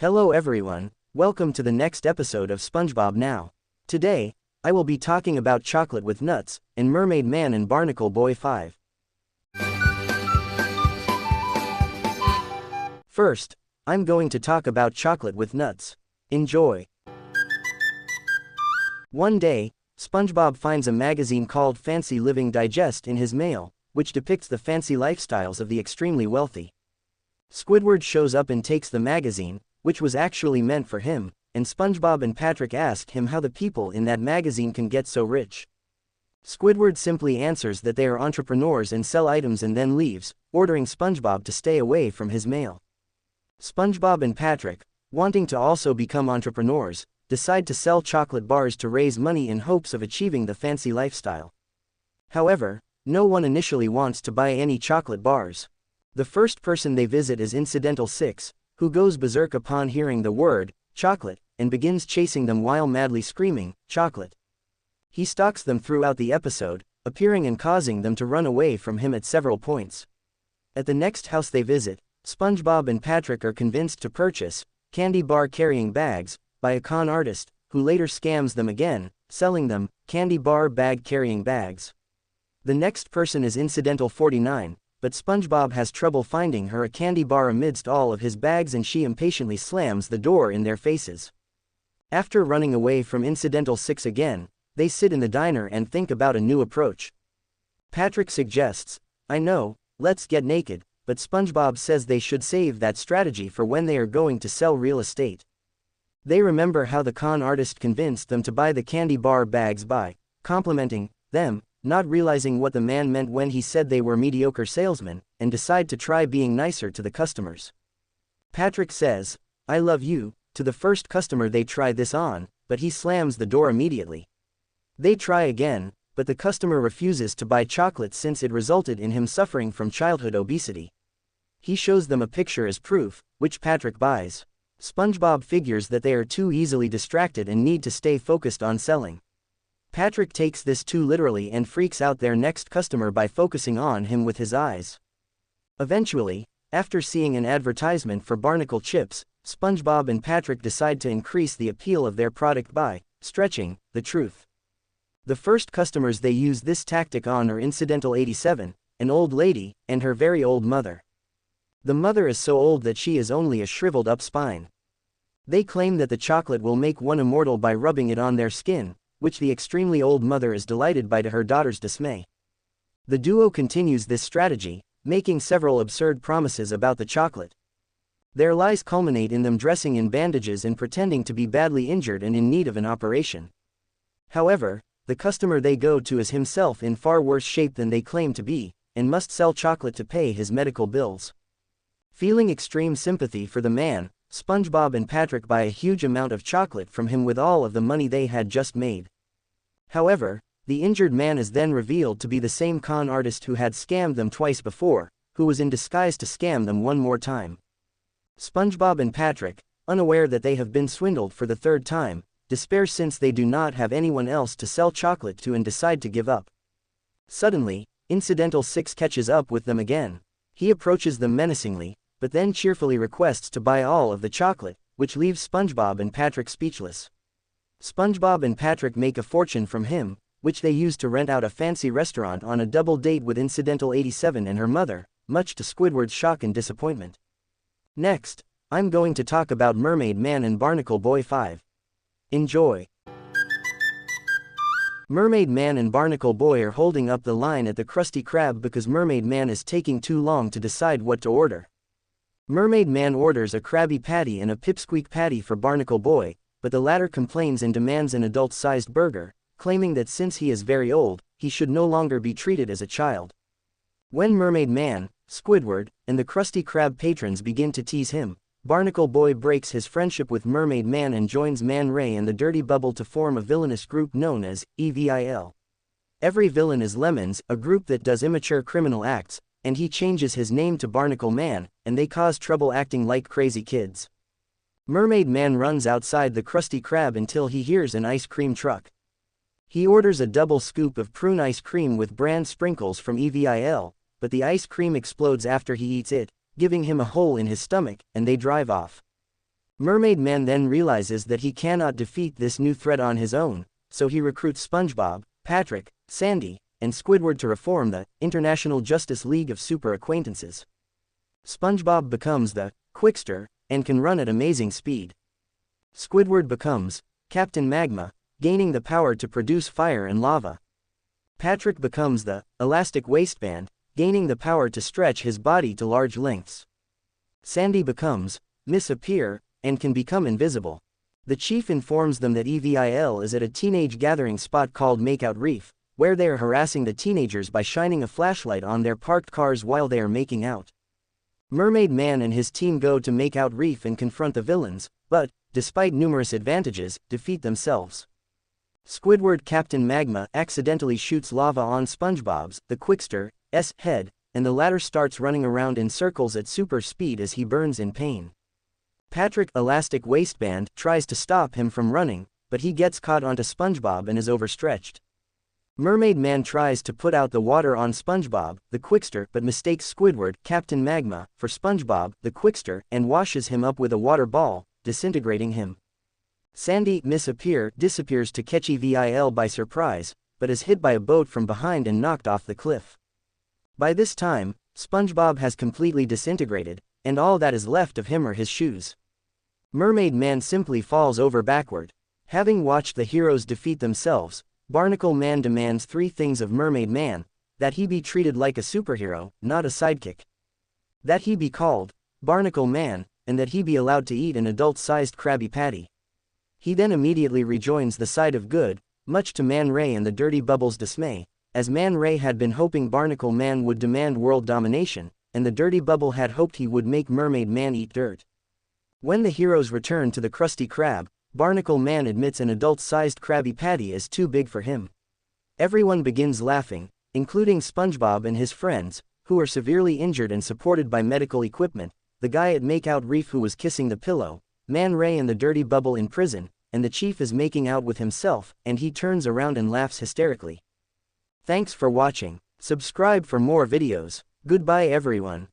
Hello everyone, welcome to the next episode of SpongeBob Now. Today, I will be talking about Chocolate with Nuts, and Mermaid Man and Barnacle Boy 5. First, I'm going to talk about Chocolate with Nuts. Enjoy. One day, SpongeBob finds a magazine called Fancy Living Digest in his mail, which depicts the fancy lifestyles of the extremely wealthy. Squidward shows up and takes the magazine, which was actually meant for him, and SpongeBob and Patrick ask him how the people in that magazine can get so rich. Squidward simply answers that they are entrepreneurs and sell items and then leaves, ordering SpongeBob to stay away from his mail. SpongeBob and Patrick, wanting to also become entrepreneurs, decide to sell chocolate bars to raise money in hopes of achieving the fancy lifestyle. However, no one initially wants to buy any chocolate bars. The first person they visit is Incidental 6, who goes berserk upon hearing the word, chocolate, and begins chasing them while madly screaming, chocolate. He stalks them throughout the episode, appearing and causing them to run away from him at several points. At the next house they visit, SpongeBob and Patrick are convinced to purchase candy bar carrying bags by a con artist, who later scams them again, selling them candy bar bag carrying bags. The next person is Incidental 49, but SpongeBob has trouble finding her a candy bar amidst all of his bags and she impatiently slams the door in their faces. After running away from Incidental 6 again, they sit in the diner and think about a new approach. Patrick suggests, "I know, let's get naked," but SpongeBob says they should save that strategy for when they are going to sell real estate. They remember how the con artist convinced them to buy the candy bar bags by complimenting them, not realizing what the man meant when he said they were mediocre salesmen, and decide to try being nicer to the customers. Patrick says, "I love you," to the first customer they try this on, but he slams the door immediately. They try again, but the customer refuses to buy chocolate since it resulted in him suffering from childhood obesity. He shows them a picture as proof, which Patrick buys. SpongeBob figures that they are too easily distracted and need to stay focused on selling. Patrick takes this too literally and freaks out their next customer by focusing on him with his eyes. Eventually, after seeing an advertisement for Barnacle chips, SpongeBob and Patrick decide to increase the appeal of their product by stretching the truth. The first customers they use this tactic on are Incidental 87, an old lady, and her very old mother. The mother is so old that she is only a shriveled up spine. They claim that the chocolate will make one immortal by rubbing it on their skin, which the extremely old mother is delighted by to her daughter's dismay. The duo continues this strategy, making several absurd promises about the chocolate. Their lies culminate in them dressing in bandages and pretending to be badly injured and in need of an operation. However, the customer they go to is himself in far worse shape than they claim to be, and must sell chocolate to pay his medical bills. Feeling extreme sympathy for the man, SpongeBob and Patrick buy a huge amount of chocolate from him with all of the money they had just made. However, the injured man is then revealed to be the same con artist who had scammed them twice before, who was in disguise to scam them one more time. SpongeBob and Patrick, unaware that they have been swindled for the third time, despair since they do not have anyone else to sell chocolate to and decide to give up. Suddenly, Incidental 6 catches up with them again. He approaches them menacingly, but then cheerfully requests to buy all of the chocolate, which leaves SpongeBob and Patrick speechless. SpongeBob and Patrick make a fortune from him, which they use to rent out a fancy restaurant on a double date with Incidental 87 and her mother, much to Squidward's shock and disappointment. Next, I'm going to talk about Mermaid Man and Barnacle Boy 5. Enjoy. Mermaid Man and Barnacle Boy are holding up the line at the Krusty Krab because Mermaid Man is taking too long to decide what to order. Mermaid Man orders a Krabby Patty and a Pipsqueak Patty for Barnacle Boy, but the latter complains and demands an adult-sized burger, claiming that since he is very old, he should no longer be treated as a child. When Mermaid Man, Squidward, and the Krusty Krab patrons begin to tease him, Barnacle Boy breaks his friendship with Mermaid Man and joins Man Ray and the Dirty Bubble to form a villainous group known as Evil. Every villain is Lemons, a group that does immature criminal acts, and he changes his name to Barnacle Man, and they cause trouble acting like crazy kids. Mermaid Man runs outside the Krusty Krab until he hears an ice cream truck. He orders a double scoop of prune ice cream with bran sprinkles from Evil, but the ice cream explodes after he eats it, giving him a hole in his stomach, and they drive off. Mermaid Man then realizes that he cannot defeat this new threat on his own, so he recruits SpongeBob, Patrick, Sandy, and Squidward to reform the International Justice League of Super Acquaintances. SpongeBob becomes the Quickster and can run at amazing speed. Squidward becomes Captain Magma, gaining the power to produce fire and lava. Patrick becomes the Elastic Waistband, gaining the power to stretch his body to large lengths. Sandy becomes Miss Appear and can become invisible. The chief informs them that EVIL is at a teenage gathering spot called Makeout Reef, where they are harassing the teenagers by shining a flashlight on their parked cars while they are making out. Mermaid Man and his team go to Makeout Reef and confront the villains, but, despite numerous advantages, defeat themselves. Squidward Captain Magma accidentally shoots lava on SpongeBob's, the Quickster's, head, and the latter starts running around in circles at super speed as he burns in pain. Patrick Elastic Waistband tries to stop him from running, but he gets caught onto SpongeBob and is overstretched. Mermaid Man tries to put out the water on SpongeBob, the Quickster, but mistakes Squidward Captain Magma for SpongeBob, the Quickster, and washes him up with a water ball, disintegrating him. Sandy Miss Appear disappears to catch EVIL by surprise, but is hit by a boat from behind and knocked off the cliff. By this time, SpongeBob has completely disintegrated, and all that is left of him are his shoes. Mermaid Man simply falls over backward. Having watched the heroes defeat themselves, Barnacle Man demands three things of Mermaid Man: that he be treated like a superhero, not a sidekick; that he be called Barnacle Man, and that he be allowed to eat an adult-sized Krabby Patty. He then immediately rejoins the side of good, much to Man Ray and the Dirty Bubble's dismay, as Man Ray had been hoping Barnacle Man would demand world domination, and the Dirty Bubble had hoped he would make Mermaid Man eat dirt. When the heroes return to the Krusty Krab, Barnacle Man admits an adult-sized Krabby Patty is too big for him. Everyone begins laughing, including SpongeBob and his friends, who are severely injured and supported by medical equipment, the guy at Makeout Reef who was kissing the pillow, Man Ray and the Dirty Bubble in prison, and the chief is making out with himself, and he turns around and laughs hysterically. Thanks for watching. Subscribe for more videos. Goodbye everyone.